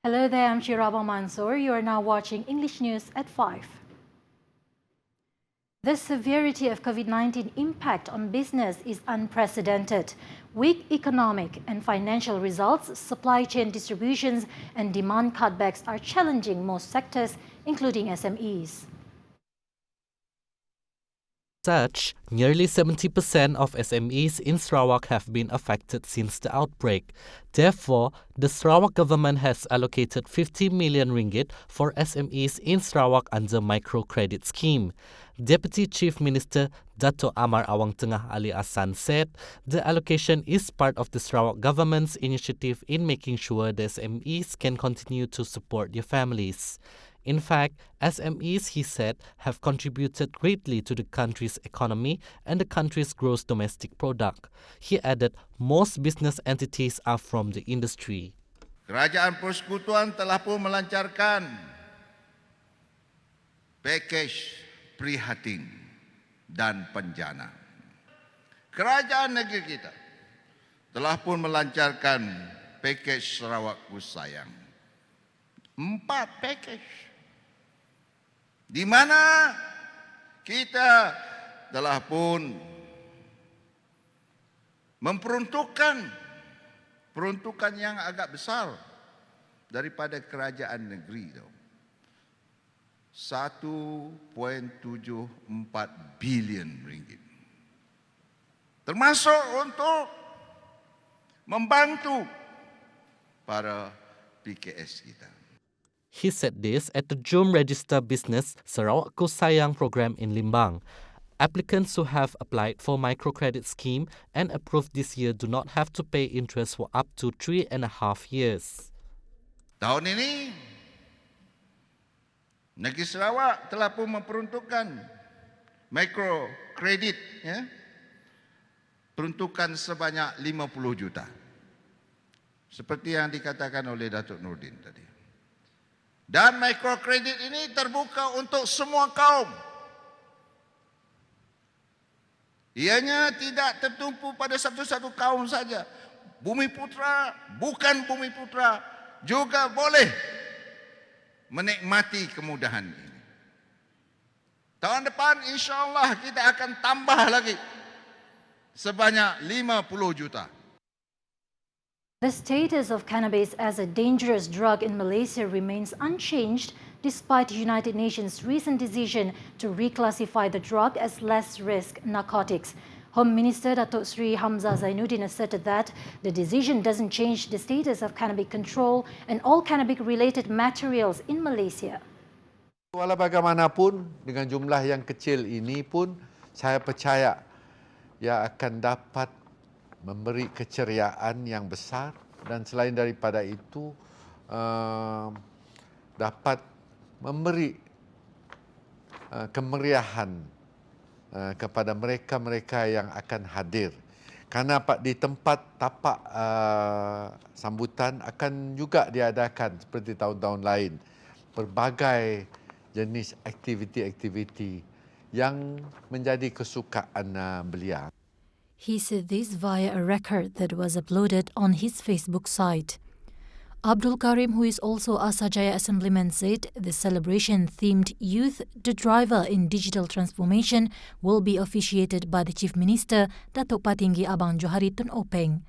Hello there, I'm Shiraba Mansoor. You are now watching English News at 5. The severity of COVID-19 impact on business is unprecedented. Weak economic and financial results, supply chain distributions and demand cutbacks are challenging most sectors, including SMEs. Such, nearly 70% of SMEs in Sarawak have been affected since the outbreak. Therefore, the Sarawak government has allocated 50 million ringgit for SMEs in Sarawak under microcredit scheme. Deputy Chief Minister Dato' Amar Awang Tengah Ali Hassan said the allocation is part of the Sarawak government's initiative in making sure the SMEs can continue to support their families. In fact, SMEs, he said, have contributed greatly to the country's economy and the country's gross domestic product. He added most business entities are from the industry. Kerajaan Persekutuan telah pun melancarkan pakej prihatin dan penjana. Kerajaan negeri kita telah pun melancarkan pakej Sarawakku Sayang. 4 pakej. Di mana kita telah pun memperuntukkan peruntukan yang agak besar daripada kerajaan negeri itu. 1.74 bilion ringgit. Termasuk untuk membantu para PKS kita. He said this at the Jom Register Business Sarawakku Sayang program in Limbang. Applicants who have applied for microcredit scheme and approved this year do not have to pay interest for up to 3.5 years. Tahun ini, negeri Sarawak telah pun memperuntukkan microkredit, peruntukan sebanyak 50 juta. Seperti yang dikatakan oleh Datuk Nordin tadi. Dan microkredit ini terbuka untuk semua kaum. Ianya tidak tertumpu pada satu-satu kaum saja. Bumi Putra, bukan Bumi Putra juga boleh menikmati kemudahan ini. Tahun depan insya-Allah kita akan tambah lagi sebanyak 50 juta. The status of cannabis as a dangerous drug in Malaysia remains unchanged despite the United Nations' recent decision to reclassify the drug as less-risk narcotics. Home Minister Datuk Sri Hamzah Zainuddin asserted that the decision doesn't change the status of cannabis control and all cannabis-related materials in Malaysia. Walau bagaimanapun, dengan jumlah yang kecil ini pun, saya percaya ia akan dapat memberi keceriaan yang besar dan selain daripada itu dapat memberi kemeriahan kepada mereka-mereka yang akan hadir. Karena di tempat tapak sambutan akan juga diadakan seperti tahun-tahun lain berbagai jenis aktiviti-aktiviti yang menjadi kesukaan belia. He said this via a record that was uploaded on his Facebook site. Abdul Karim, who is also Asajaya Assemblyman, said the celebration themed Youth the Driver in Digital Transformation will be officiated by the Chief Minister, Datuk Patinggi Abang Johari Tun Openg.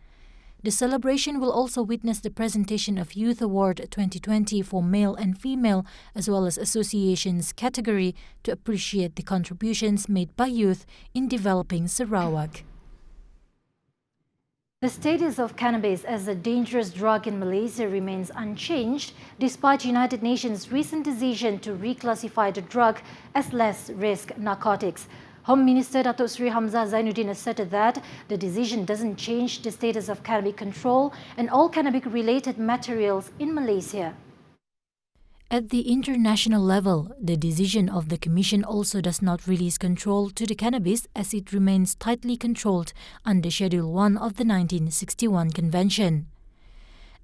The celebration will also witness the presentation of Youth Award 2020 for male and female, as well as associations category to appreciate the contributions made by youth in developing Sarawak. The status of cannabis as a dangerous drug in Malaysia remains unchanged despite United Nations' recent decision to reclassify the drug as less-risk narcotics. Home Minister Datuk Sri Hamzah Zainuddin asserted that the decision doesn't change the status of cannabis control and all cannabis-related materials in Malaysia. At the international level, the decision of the Commission also does not release control to the cannabis as it remains tightly controlled under Schedule 1 of the 1961 Convention.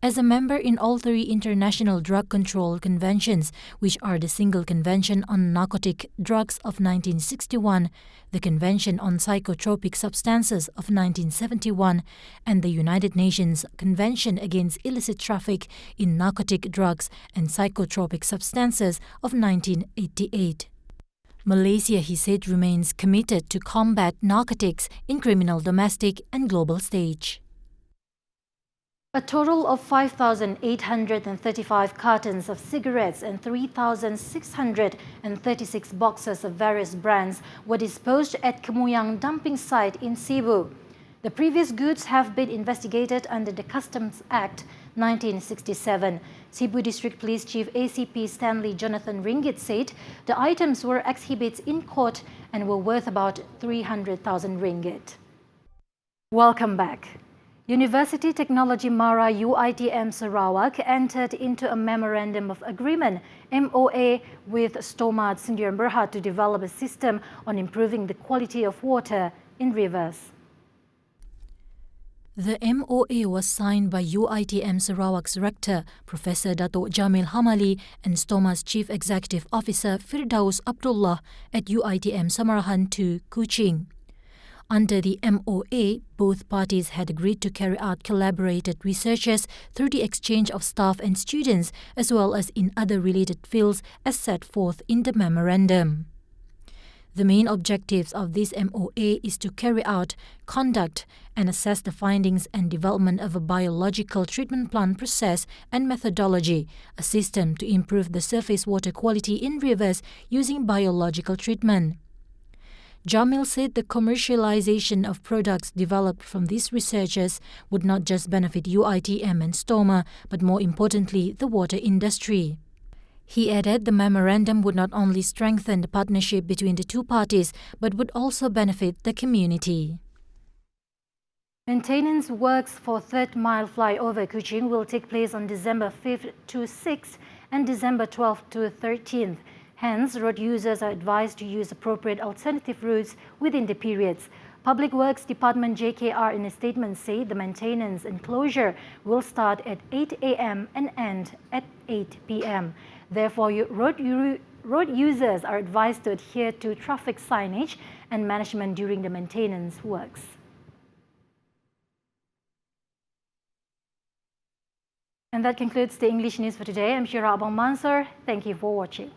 As a member in all three international drug control conventions, which are the Single Convention on Narcotic Drugs of 1961, the Convention on Psychotropic Substances of 1971, and the United Nations Convention Against Illicit Traffic in Narcotic Drugs and Psychotropic Substances of 1988. Malaysia, he said, remains committed to combat narcotics in criminal domestic and global stage. A total of 5,835 cartons of cigarettes and 3,636 boxes of various brands were disposed at Kemuyang dumping site in Cebu. The previous goods have been investigated under the Customs Act 1967. Cebu District Police Chief ACP Stanley Jonathan Ringgit said the items were exhibits in court and were worth about 300,000 ringgit. Welcome back. University Technology Mara UiTM Sarawak entered into a Memorandum of Agreement MOA with Stoma Sdn Bhd to develop a system on improving the quality of water in rivers. The MOA was signed by UiTM Sarawak's Rector, Professor Dato' Jamil Hamali, and Stoma's Chief Executive Officer Firdaus Abdullah at UiTM Samarahan 2, Kuching. Under the MOA, both parties had agreed to carry out collaborated researches through the exchange of staff and students, as well as in other related fields as set forth in the memorandum. The main objectives of this MOA is to carry out, conduct, and assess the findings and development of a biological treatment plant process and methodology, a system to improve the surface water quality in rivers using biological treatment. Jamil said the commercialization of products developed from these researches would not just benefit UiTM and Stoma, but more importantly, the water industry. He added the memorandum would not only strengthen the partnership between the two parties, but would also benefit the community. Maintenance works for Third Mile Flyover Kuching will take place on December 5th to 6th and December 12th to 13th. Hence, road users are advised to use appropriate alternative routes within the periods. Public Works Department JKR in a statement say the maintenance and closure will start at 8 a.m. and end at 8 p.m. Therefore, road users are advised to adhere to traffic signage and management during the maintenance works. And that concludes the English news for today. I'm Shira Abang Mansur. Thank you for watching.